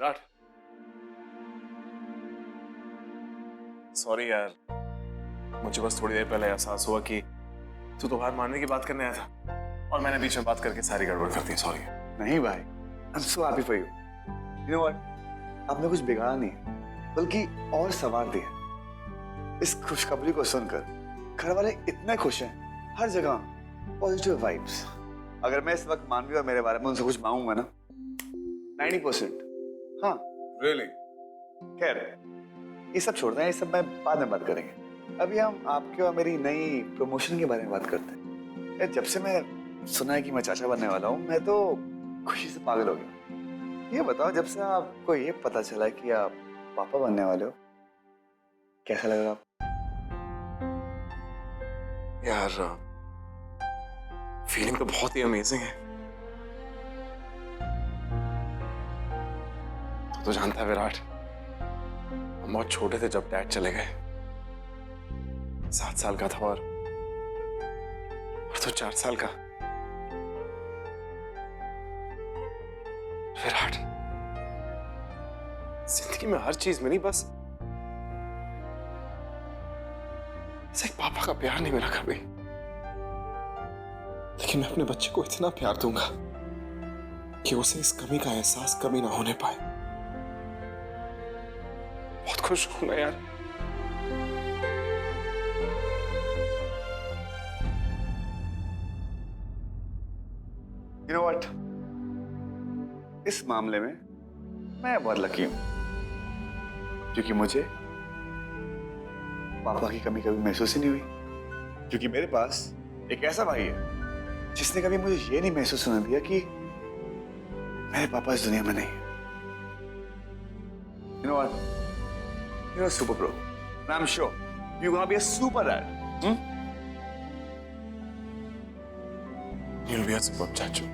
Virat, sorry यार, मुझे बस थोड़ी देर पहले एहसास हुआ कि तू तो बाहर मारने की बात करने आया था और मैंने बीच में बात करके सारी गड़बड़ कर दी। सॉरी। नहीं भाई, I'm so happy for you. You know what? आपने कुछ बिगाड़ा नहीं, बल्कि और संवार दिया। इस खुशखबरी को सुनकर घर वाले इतने खुश हैं, हर जगह पॉजिटिव वाइब्स। अगर मैं इस वक्त मानवी और मेरे बारे में उनसे कुछ मांगूंगा ना, 90%, हाँ। Really? खैर, ये सब छोड़ना है, ये सब मैं बाद में बात करेंगे। अभी हम आपके और मेरी नई प्रमोशन के बारे में बात करते हैं। यार, जब से मैं सुना है कि मैं चाचा बनने वाला हूँ, मैं तो खुशी से पागल हो गया। ये बताओ, जब से आपको ये पता चला कि आप पापा बनने वाले हो, कैसा लग रहा आपको? यार, फीलिंग तो बहुत ही अमेजिंग है। तो जानता है विराट, हम बहुत छोटे थे जब डैड चले गए। 7 साल का था और तो 4 साल का। विराट, जिंदगी में हर चीज मिली, बस एक पापा का प्यार नहीं मिला कभी। लेकिन मैं अपने बच्चे को इतना प्यार दूंगा कि उसे इस कमी का एहसास कभी ना होने पाए। बहुत खुश हूं मैं यार। You know what? इस मामले में मैं बहुत लकी हूं, क्योंकि मुझे पापा की कमी कभी महसूस ही नहीं हुई। क्योंकि मेरे पास एक ऐसा भाई है जिसने कभी मुझे ये नहीं महसूस होने दिया कि मेरे पापा इस दुनिया में नहीं। You know what? You're a super pro. And I'm sure you're gonna be a super dad. You'll be a super chachu.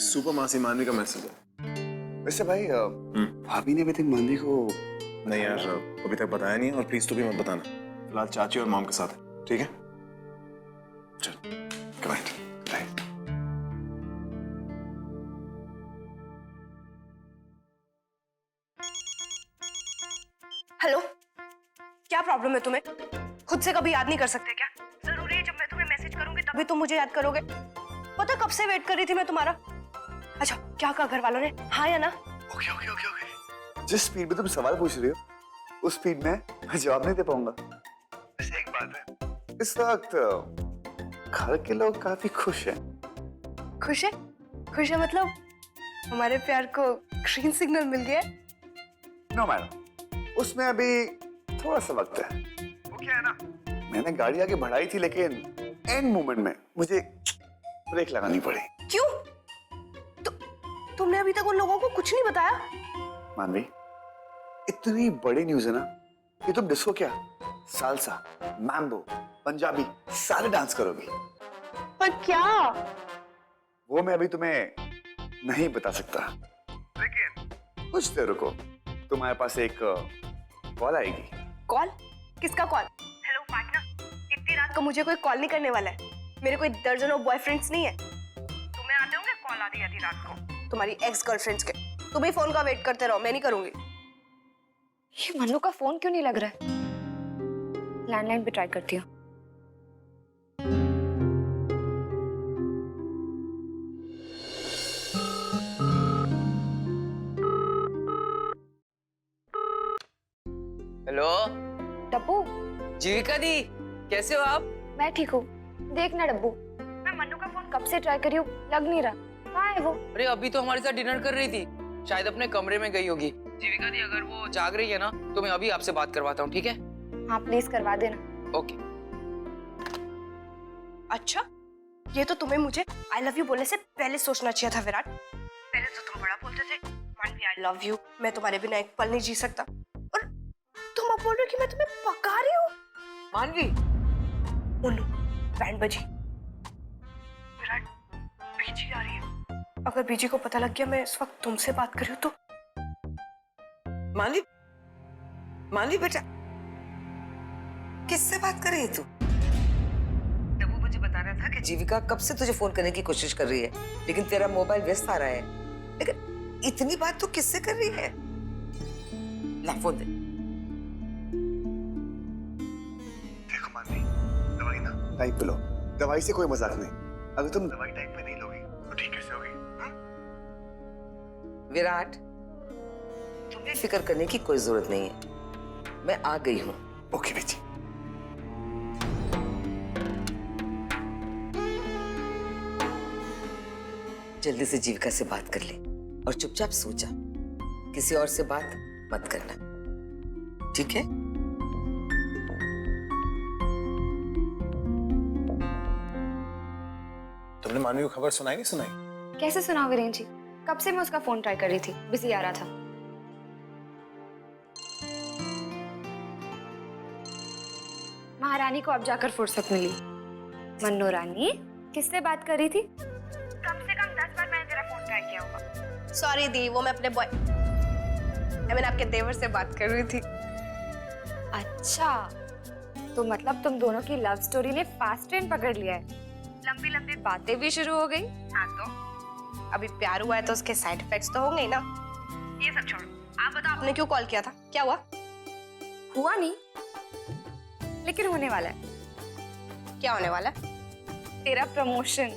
Super मासी मानवी का मैसेज है। वैसे भाई, भाभी ने अभी तक मानवी को नहीं यार, अभी तक बताया नहीं है, और प्लीज तू भी मत बताना। फिलहाल चाची और मॉम के साथ है, ठीक है? चल, गुड नाइट। हेलो, क्या प्रॉब्लम है तुम्हें? खुद से कभी याद नहीं कर सकते क्या? जरूरी है जब मैं तुम्हें मैसेज करूंगी तभी तुम मुझे याद करोगे? पता कब से वेट कर रही थी मैं तुम्हारा। अच्छा, क्या कहा घर वालों ने? हाँ या ना? Okay okay okay okay. जिस स्पीड में तुम सवाल पूछ रही हो, उस स्पीड में मैं जवाब नहीं दे पाऊंगा। वैसे एक बात है, इस वक्त घर के लोग काफी खुश हैं। खुश है? खुश है मतलब हमारे प्यार को ग्रीन सिग्नल मिल गया? नो मैडम, उसमें अभी थोड़ा सा वक्त है। वो क्या है ना, मैंने गाड़ी आगे बढ़ाई थी, लेकिन एंड मोमेंट में मुझे ब्रेक लगानी पड़ी। क्यों? तुमने अभी तक उन लोगों को कुछ नहीं बताया? मानवी, इतनी बड़ी न्यूज़ है ना कि तुम डिस्को क्या, सालसा, मैम्बो, पंजाबी सारे डांस करोगी। पर क्या? वो मैं अभी तुम्हें नहीं बता सकता, लेकिन कुछ देर रुको, तुम्हारे पास एक कॉल आएगी। कॉल? किसका कॉल? हेलो पार्टनर, इतनी रात को मुझे कोई कॉल नहीं करने वाला है। मेरे कोई दर्जनों बॉयफ्रेंड्स नहीं है। तुम्हें आते होंगे कॉल आधी रात को, तुम्हारी एक्स गर्लफ्रेंड्स के। तुम ही फोन का वेट करते रहो, मैं नहीं करूंगी। ये मन्नू का फोन क्यों नहीं लग रहा है? लैंडलाइन पे ट्राई करती हूँ। हेलो डब्बू, जीविका दी, कैसे हो आप? मैं ठीक हूँ। देखना डब्बू, मैं मन्नू का फोन कब से ट्राई करी हूँ, लग नहीं रहा। कहाँ है वो? अरे अभी तो हमारे साथ डिनर कर रही थी, शायद अपने कमरे में गई होगी। जीविका दी, अगर वो जाग रही है ना तो मैं अभी आपसे बात करवाता हूँ, ठीक है? हाँ प्लीज करवा देना। ओके। अच्छा, ये तो तुम्हें मुझे आई लव यू बोलने से पहले सोचना चाहिए था विराट। पहले तो तुम बड़ा बोलते थे, मानवी आई लव यू, मैं तुम्हारे बिना एक पल नहीं जी सकता, और तुम अब बोल रहे हो कि मैं तुम्हें पका रही हूँ। मानवी, मुन्नू, बैंड बजी। विराट, बीजी आ रही है। अगर बीजी को पता लग गया मैं इस वक्त तुमसे बात कर रही हूँ तो? मानवी बेटा, किससे बात कर रही है तू? रहा था कि जीविका कब से तुझे फोन करने की कोशिश कर रही है, लेकिन तेरा मोबाइल व्यस्त आ रहा है। लेकिन इतनी बात तू किससे कर रही है? ला फोन दे। देखो मानवी, दवाई ना टाइम पे लो। दवाई से कोई मजाक नहीं। अगर तुम दवाई टाइम पे नहीं लोगी तो ठीक कैसे होगी? विराट, तुम्हें फिक्र करने की कोई जरूरत नहीं है, मैं आ गई हूँ। ओके बेटी। जल्दी से जीविका से बात कर ले और चुपचाप सो जा। किसी और से बात मत करना, ठीक है? तुमने मानवी को खबर सुनाई नहीं सुनाई? कैसे सुना वीरेन जी? कब से मैं उसका फोन ट्राई कर रही थी, बिजी आ रहा था। महारानी को अब जाकर फुर्सत मिली। मन्नू रानी, किससे बात कर रही थी? कम से कम 10 बार मैंने तेरा फोन ट्राई किया होगा। सॉरी दी, वो मैं अपने आपके देवर से बात कर रही थी। अच्छा, तो मतलब तुम दोनों की लव स्टोरी ने फास्ट ट्रेन पकड़ लिया है। लंबी लंबी बातें भी शुरू हो गई। हाँ तो अभी प्यार हुआ है तो उसके साइड इफेक्ट्स तो होंगे ही ना। ये सब छोड़ो, आप बताओ आपने क्यों कॉल किया था? क्या हुआ? हुआ नहीं, लेकिन होने वाला है। क्या होने वाला है? तेरा प्रमोशन।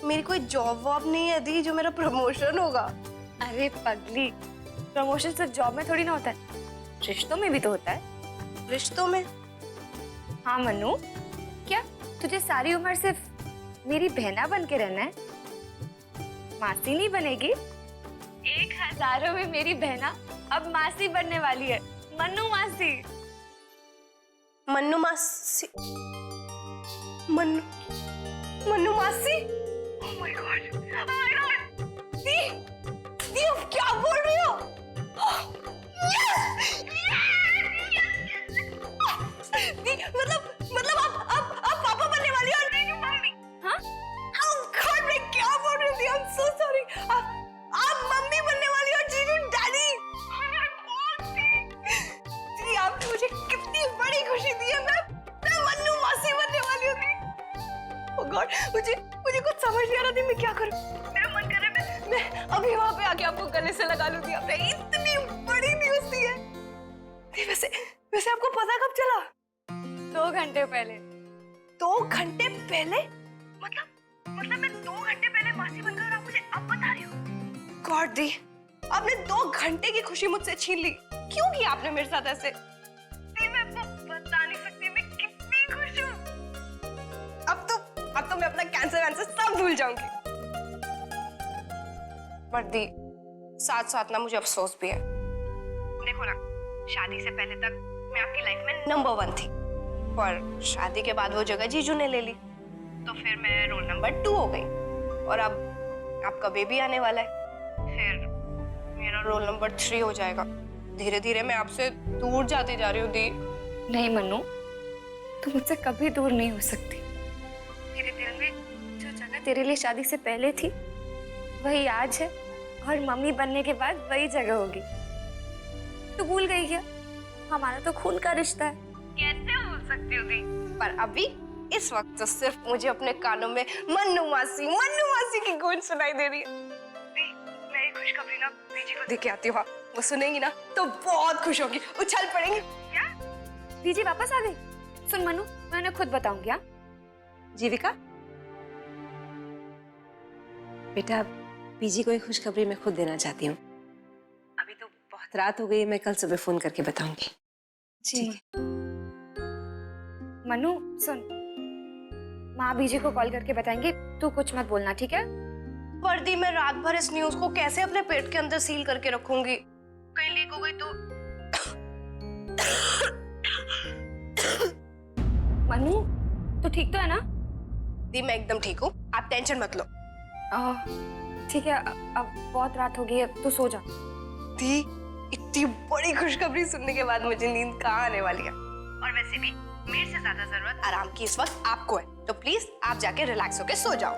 मेरी कोई जॉब वॉब नहीं है दी जो मेरा प्रमोशन होगा। अरे पगली, प्रमोशन सिर्फ जॉब में थोड़ी ना होता है, रिश्तों में भी तो होता है। रिश्तों में? हाँ मन्नू, क्या तुझे सारी उम्र सिर्फ मेरी बहना बन के रहना है? मासी नहीं बनेगी? 1000 में मेरी बहना अब मासी बनने वाली है। मन्नू मासी। मन्नू मासी? मन्नू मासी? Oh my God! Oh my God! दी आप क्या बोल रही हो? Yes! दी मतलब आप पापा बनने वाली हो? नहीं मम्मी। हाँ? Oh God, मैं क्या बोल रही थी? I'm so sorry. आप मम्मी बनने वाली हो, जीजू डैडी। Oh my God, दी आपने मुझे कितनी बड़ी खुशी दी है। मैं मन्नू मासी बनने वाली हूँ दी। Oh God, मुझे कुछ समझ नहीं आ रहा थी मैं क्या करूं। मेरा मन कर रहा है मैं अभी वहां पे आके आपको गले से लगा लूं थी। आपने इतनी बड़ी न्यूज़ दी है। वैसे आपको पता कब चला? 2 घंटे पहले। 2 घंटे पहले? मतलब मैं 2 घंटे पहले मासी बनकर और आप मुझे अब बता रही हो? गॉड दी, आपने 2 घंटे की खुशी मुझसे छीन ली। क्यों किया आपने मेरे साथ ऐसे? दी, मैं आपको बता नहीं सकती मैं कितनी खुश हूँ। अब तो मैं अपना कैंसर सब भूल जाऊंगी। पर दी, साथ साथ ना मुझे अफसोस भी है। देखो ना, शादी से पहले तक मैं आपकी लाइफ में नंबर 1 थी, पर शादी के बाद वो जगह जीजू ने ले ली, तो फिर मैं रोल नंबर 2 हो गई। और अब आपका बेबी आने वाला है, फिर मेरा रोल नंबर 3 हो जाएगा। धीरे धीरे मैं आपसे दूर जाती जा रही हूँ दी। नहीं मन्नू, तू मुझसे कभी दूर नहीं हो सकती। मेरे दिल में जो जगह तेरे लिए शादी से पहले थी वही आज है, और मम्मी बनने के बाद वही जगह होगी। तू भूल गई क्या? हमारा तो खून का रिश्ता है। कैसे भूल सकती हूँ दी? पर अभी इस वक्त तो सिर्फ मुझे अपने कानों में मन्नू मासी की गूंज सुनाई दे रही है। दी, मैं ये खुशखबरी ना बीजी को देके आती हूँ। वो सुनेंगी ना तो बहुत खुश होगी, उछल पड़ेंगी। क्या? बीजी वापस आ गई? सुन मन्नू, मैं उन्हें खुद बताऊंगी। हाँ जीविका, बेटा बीजी को एक खुशखबरी मैं खुद देना चाहती हूँ। अभी तो बहुत रात हो गई, मैं कल सुबह फोन करके बताऊंगी। जी। मन्नू सुन, माँ बीजी को कॉल करके बताएंगे, तू कुछ मत बोलना, ठीक है? वर्दी, मैं रात भर इस न्यूज़ को कैसे अपने पेट के अंदर सील करके रखूंगी? कहीं लीक हो गई तो? मन्नू, तू ठीक तो है ना? दी, मैं एकदम ठीक हूँ, आप टेंशन मत लो। ठीक है, अब बहुत रात हो गई है, तू सो जा। दी, इतनी बड़ी खुशखबरी सुनने के बाद मुझे नींद कहाँ आने वाली है? और वैसे भी मेरे से ज्यादा जरूरत आराम की इस वक्त आपको है, तो प्लीज आप जाके रिलैक्स होके सो जाओ।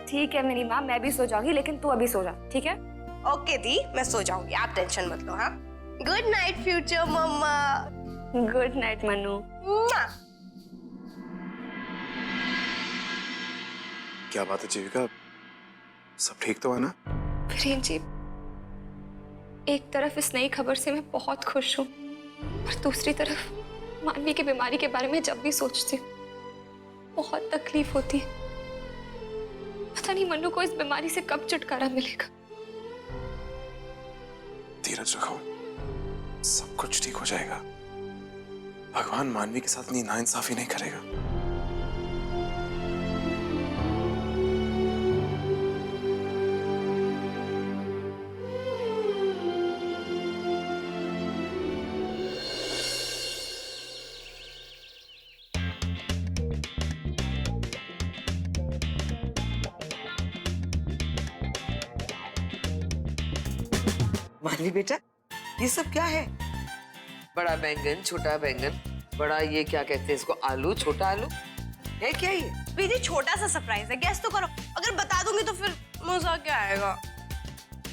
ठीक है मेरी माँ, मैं भी सो जाऊंगी, लेकिन तू अभी सो जा, ठीक है? ओके दी, मैं सो जाऊंगी, आप टेंशन मत लो। हाँ, good night future mumma. Good night Mannu. क्या बात है जीविका, सब ठीक तो है ना? वीरेन जी, एक तरफ इस नई खबर से मैं बहुत खुश हूँ और दूसरी तरफ मानवी की बीमारी के बारे में जब भी सोचती हूँ बहुत तकलीफ होती है। पता नहीं मन्नू को इस बीमारी से कब छुटकारा मिलेगा। धीरज रखो, सब कुछ ठीक हो जाएगा। भगवान मानवी के साथ इतनी नाइंसाफी नहीं करेगा। मानवी बेटा, ये सब क्या है? बड़ा बैंगन, छोटा बैंगन, बड़ा ये क्या कहते हैं इसको, आलू, छोटा आलू है क्या ये? बीजी छोटा सा सरप्राइज है, गेस तो करो। अगर बता दूंगी तो फिर मजा क्या आएगा।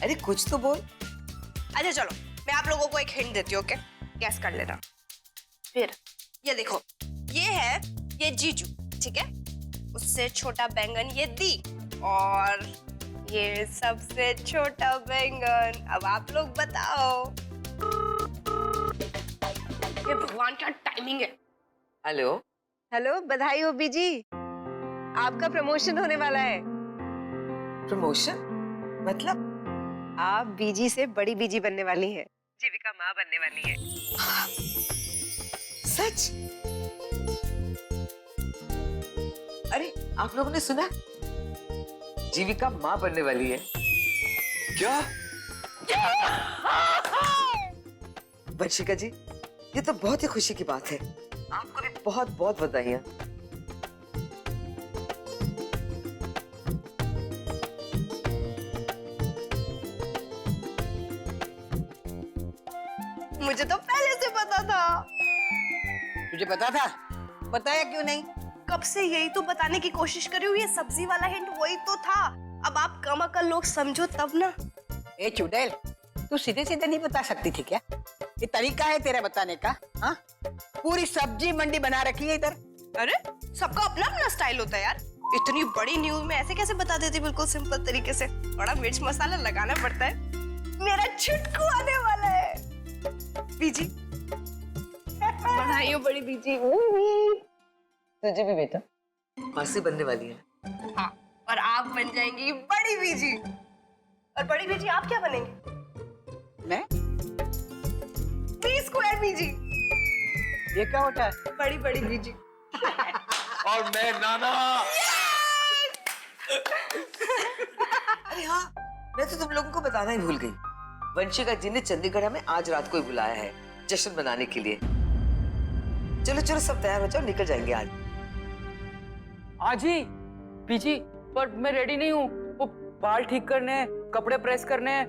अरे कुछ तो बोल। अच्छा चलो, मैं आप लोगों को एक हिंट देती हूँ, ओके? गैस कर लेना। फिर ये देखो, ये जीजू, ठीक है? उससे छोटा बैंगन ये दी, और ये सबसे छोटा बैंगन। अब आप लोग बताओ। ये भगवान क्या टाइमिंग है। हेलो, हेलो, बधाई हो बीजी, आपका प्रमोशन होने वाला है। प्रमोशन? मतलब? आप बीजी से बड़ी बीजी बनने वाली हैं। जीविका माँ बनने वाली है। सच? अरे आप लोगों ने सुना, जीविका माँ बनने वाली है। क्या? वंशिका जी, ये तो बहुत ही खुशी की बात है। आपको भी बहुत बहुत बधाइयाँ। मुझे तो पहले से पता था। तुझे पता था? बताया क्यों नहीं? कब से यही तो बताने की कोशिश कर रही हूँ। ये सब्जी वाला हिंट वही तो था। अब आप कम अकल लोग समझो तब ना। ए चुड़ैल, तू सीधे सीधे नहीं बता सकती थी क्या? ये तरीका है तेरा बताने का? हाँ, पूरी सब्जी मंडी बना रखी है इधर। अरे सबका अपना अपना स्टाइल होता है यार। इतनी बड़ी न्यूज में ऐसे कैसे बता देती बिल्कुल सिंपल तरीके से। बड़ा मिर्च मसाला लगाना पड़ता है। मेरा छुटकू आने वाला है। बीजी बधाई हो बड़ी बीजी। तुझे भी बेटा मासी बनने वाली है। हाँ, और आप बन जाएंगी बड़ी बीजी। और बड़ी बीजी आप क्या बनेंगे? मैं? बी स्क्वायर बीजी। ये क्या होता है? बड़ी बड़ी बीजी। और मैं नाना। अरे हाँ, मैं तो तुम लोगों को बताना ही भूल गई। वंशिका जी ने चंडीगढ़ में आज रात को ही बुलाया है जश्न मनाने के लिए। चलो चलो सब तैयार हो जाओ, निकल जाएंगे आज। आज ही? पीजी, पर मैं रेडी नहीं हूँ। वो बाल ठीक करने हैं, कपड़े प्रेस करने हैं,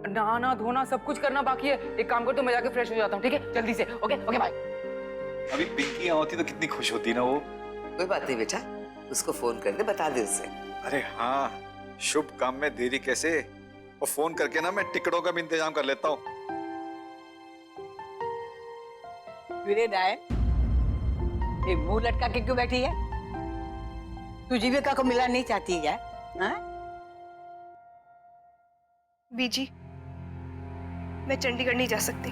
नहाना धोना सब कुछ करना बाकी है। एक काम कर, तो मैं जाके फ्रेश हो जाता हूँ, ठीक है? जल्दी से। Okay okay bye. अभी पिंकी यहाँ होती तो कितनी खुश होती ना वो। कोई बात नहीं बेटा, उसको फोन कर दे, बता दे उसे। अरे हाँ, शुभ काम में देरी कैसे। और फोन करके ना मैं टिकटों का भी इंतजाम कर लेता हूँ। ये मुंह लटका के क्यों बैठी है? तू जीविका को मिलना नहीं चाहती है क्या? हाँ? बीजी मैं चंडीगढ़ नहीं जा सकती।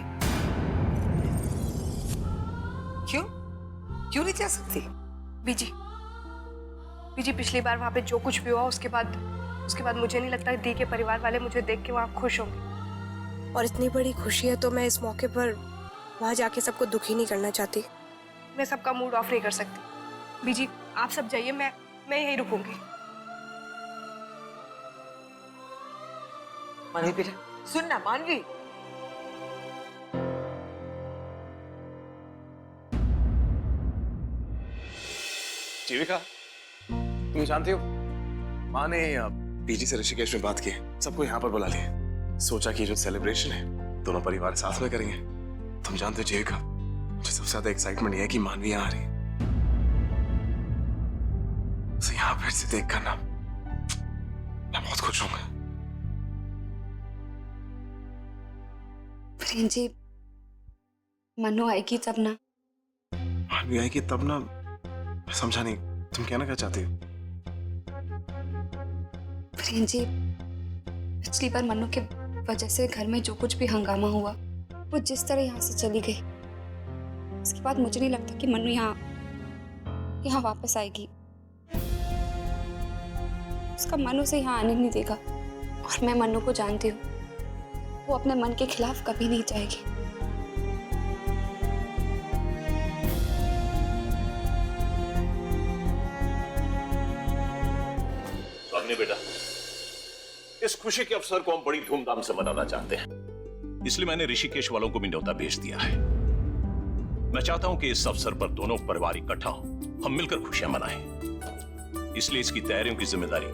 क्यों? क्यों नहीं जा सकती? बीजी बीजी पिछली बार वहां पे जो कुछ भी हुआ उसके बाद मुझे नहीं लगता दी के परिवार वाले मुझे देख के वहां खुश होंगे। और इतनी बड़ी खुशी है तो मैं इस मौके पर वहां जाके सबको दुखी नहीं करना चाहती। मैं सबका मूड ऑफ नहीं कर सकती। बीजी आप सब जाइए, मैं यहीं रुकूंगी। मानवी बेटा सुन ना, मानवी। जीविका, तुम जानती हो माँ ने पीजी से ऋषिकेश में बात की है, सबको यहाँ पर बुला लिया। सोचा कि जो सेलिब्रेशन है दोनों परिवार साथ में करेंगे। तुम जानते हो जीविका, मुझे सबसे ज्यादा एक्साइटमेंट ये है कि मानवी यहाँ आ रही है। उसे यहाँ फिर से देख कर ना मैं बहुत खुश होऊंगा। प्रेम जी, मनु आएगी तब ना। मानवी आएगी तब ना। मैं समझा नहीं, तुम कहना क्या चाहती हो? प्रियन जी, पिछली बार मन्नू के वजह से घर में जो कुछ भी हंगामा हुआ, वो जिस तरह यहाँ से चली गई, उसके बाद मुझे नहीं लगता कि मन्नू यहाँ वापस आएगी। उसका मन उसे यहाँ आने नहीं देगा, और मैं मन्नू को जानती हूँ, वो अपने मन के खिलाफ कभी नहीं जाएगी। अपने बेटा, इस खुशी के अवसर को हम बड़ी धूमधाम से मनाना चाहते हैं, इसलिए मैंने ऋषिकेश वालों को भी न्योता भेज दिया है। मैं चाहता हूं कि इस अवसर पर दोनों परिवार इकट्ठा हो, हम मिलकर खुशियां मनाएं। इसलिए इसकी तैयारियों की जिम्मेदारी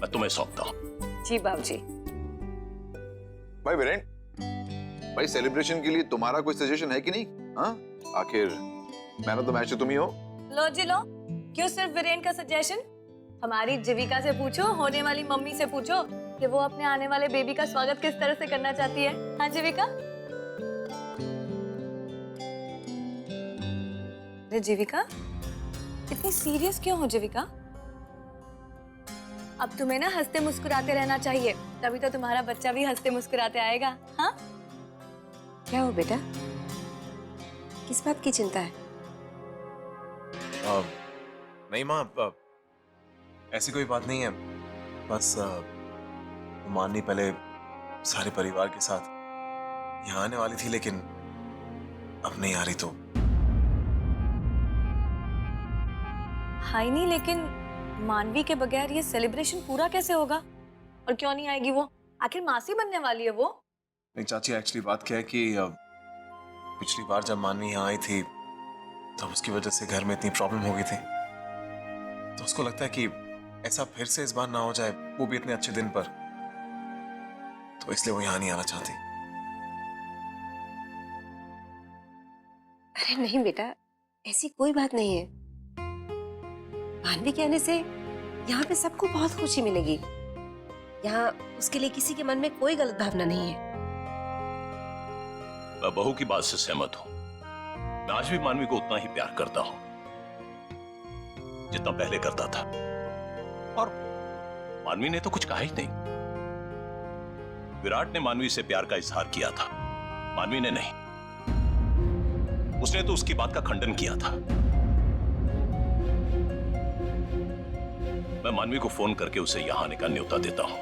मैं तुम्हें सौंपता हूं। जी बाबूजी। भाई वीरेन, भाई सेलिब्रेशन के लिए तुम्हारा कोई सजेशन है कि नहीं? हाँ, आखिर मैन ऑफ द मैच तो तुम ही हो। लो जी लो, क्यों सिर्फ वीरेन का सजेशन? हमारी जीविका से पूछो, होने वाली मम्मी से पूछो कि वो अपने आने वाले बेबी का स्वागत किस तरह से करना चाहती है। हाँ जीविका? अरे जीविका, इतनी सीरियस क्यों हो जीविका? अब तुम्हें ना हंसते मुस्कुराते रहना चाहिए, तभी तो तुम्हारा बच्चा भी हंसते मुस्कुराते आएगा। हाँ? क्या हो बेटा, किस बात की चिंता है? नहीं माँ, ऐसी कोई बात नहीं है। बस माननी पहले सारे परिवार के साथ यहाँ आने वाली थी, लेकिन अब नहीं आ रही तो। हाय नहीं, लेकिन मानवी के बगैर ये सेलिब्रेशन पूरा कैसे होगा? और क्यों नहीं आएगी वो? आखिर मासी बनने वाली है वो। नहीं चाची, एक्चुअली बात क्या है कि पिछली बार जब मानवी यहाँ आई थी तो उसकी वजह से घर में इतनी प्रॉब्लम हो गई थी, तो उसको लगता है कि ऐसा फिर से इस बार ना हो जाए, वो भी इतने अच्छे दिन पर, तो इसलिए वो यहाँ नहीं आना चाहती। अरे नहीं बेटा, ऐसी कोई बात नहीं है। मानवी के आने से यहाँ पे सबको बहुत खुशी मिलेगी। यहाँ उसके लिए किसी के मन में कोई गलत भावना नहीं है। मैं बहू की बात से सहमत हूं। मैं आज भी मानवी को उतना ही प्यार करता हूं जितना पहले करता था, और मानवी ने तो कुछ कहा ही नहीं। विराट ने मानवी से प्यार का इजहार किया था, मानवी ने नहीं। उसने तो उसकी बात का खंडन किया था। मैं मानवी को फोन करके उसे यहां आने का न्योता देता हूं।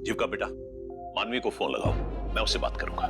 जीविका बेटा, मानवी को फोन लगाओ, मैं उससे बात करूंगा।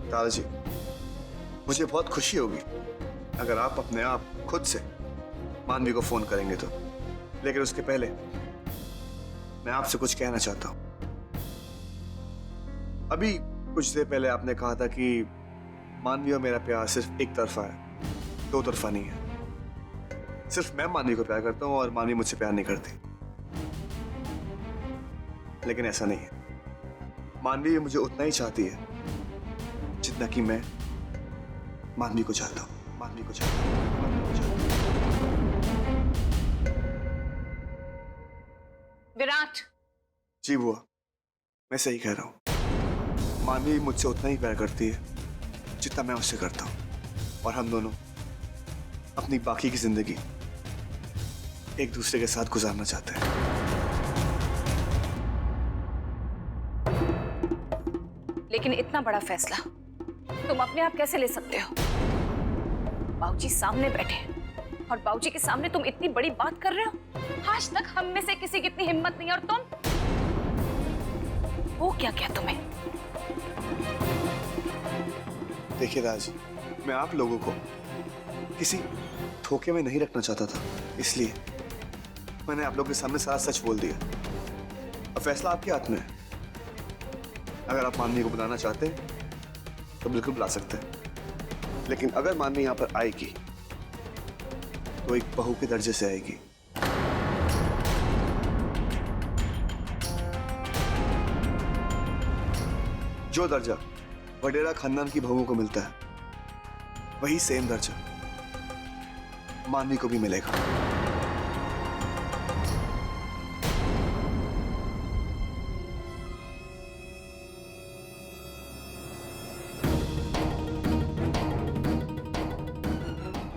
दादाजी, मुझे बहुत खुशी होगी अगर आप अपने आप खुद से मानवी को फोन करेंगे तो, लेकिन उसके पहले मैं आपसे कुछ कहना चाहता हूं। अभी कुछ देर पहले आपने कहा था कि मानवी और मेरा प्यार सिर्फ एक तरफा है, दो तरफा नहीं है। सिर्फ मैं मानवी को प्यार करता हूं और मानवी मुझसे प्यार नहीं करती, लेकिन ऐसा नहीं है। मानवी मुझे उतना ही चाहती है जितना कि मैं मानवी को चाहता हूं। मानवी को चाहता हूं, मानवी को चाहता हूं। विराट। जी बुआ, मैं सही कह रहा हूं। मानवी मुझसे उतना ही प्यार करती है जितना मैं उससे करता हूं, और हम दोनों अपनी बाकी की जिंदगी एक दूसरे के साथ गुजारना चाहते हैं। लेकिन इतना बड़ा फैसला तुम अपने आप कैसे ले सकते हो? बाबूजी सामने बैठे हैं और बाबूजी के सामने तुम इतनी बड़ी बात कर रहे हो। आज तक हम में से किसी की इतनी हिम्मत नहीं, और तुम वो क्या क्या तुम्हें? देखिए दादाजी, मैं आप लोगों को किसी धोखे में नहीं रखना चाहता था, इसलिए मैंने आप लोगों के सामने सारा सच बोल दिया। अब फैसला आपके हाथ में है। अगर आप मानवी को बुलाना चाहते हैं तो बिल्कुल बुला सकते हैं, लेकिन अगर मानवी यहां पर आएगी तो एक बहू के दर्जे से आएगी। जो दर्जा वडेरा खानदान की बहुओं को मिलता है, वही सेम दर्जा मानवी को भी मिलेगा।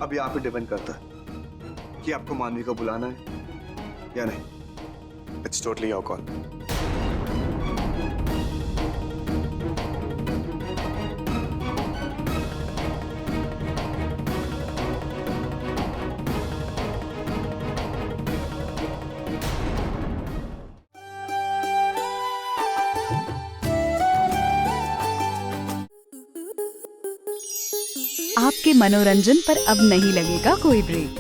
अब यहाँ पे डिपेंड करता है कि आपको मानवी को बुलाना है या नहीं। It's totally your call. आपके मनोरंजन पर अब नहीं लगेगा कोई ब्रेक।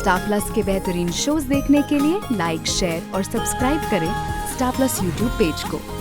स्टार प्लस के बेहतरीन शोज देखने के लिए लाइक, शेयर और सब्सक्राइब करें स्टार प्लस यूट्यूब पेज को।